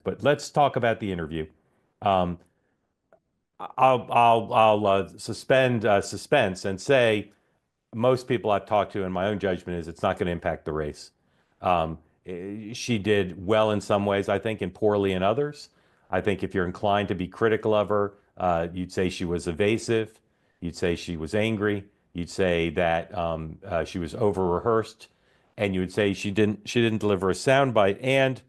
But let's talk about the interview. Um, I'll suspend suspense and say most people I've talked to, in my own judgment, is it's not going to impact the race. She did well in some ways, I think, and poorly in others. I think if you're inclined to be critical of her, you'd say she was evasive. You'd say she was angry. You'd say that she was over-rehearsed, and you would say she didn't deliver a soundbite. And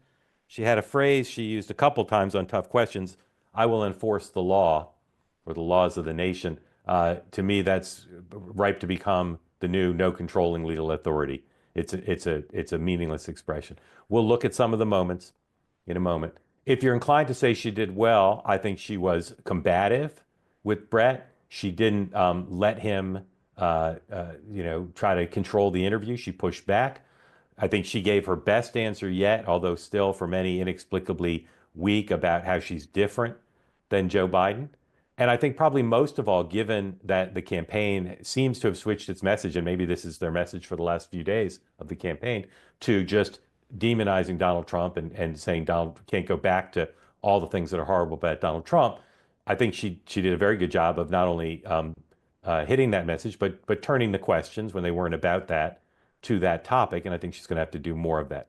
she had a phrase she used a couple times on tough questions: "I will enforce the law," or the laws of the nation. To me, that's ripe to become the new no controlling legal authority. It's a meaningless expression. We'll look at some of the moments in a moment. If you're inclined to say she did well, I think she was combative with Brett. She didn't let him, try to control the interview. She pushed back. I think she gave her best answer yet, although still for many inexplicably weak about how she's different than Joe Biden. And I think probably most of all, given that the campaign seems to have switched its message, and maybe this is their message for the last few days of the campaign, to just demonizing Donald Trump and saying Donald can't go back to all the things that are horrible about Donald Trump. I think she did a very good job of not only hitting that message, but turning the questions when they weren't about that to that topic. And I think she's going to have to do more of that.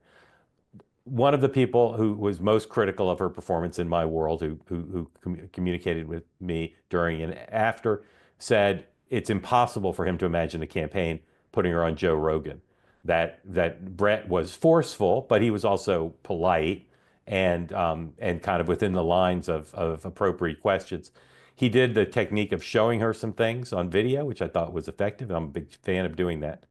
One of the people who was most critical of her performance in my world, who communicated with me during and after, said it's impossible for him to imagine the campaign putting her on Joe Rogan. That Brett was forceful, but he was also polite and kind of within the lines of appropriate questions. He did the technique of showing her some things on video, which I thought was effective. I'm a big fan of doing that.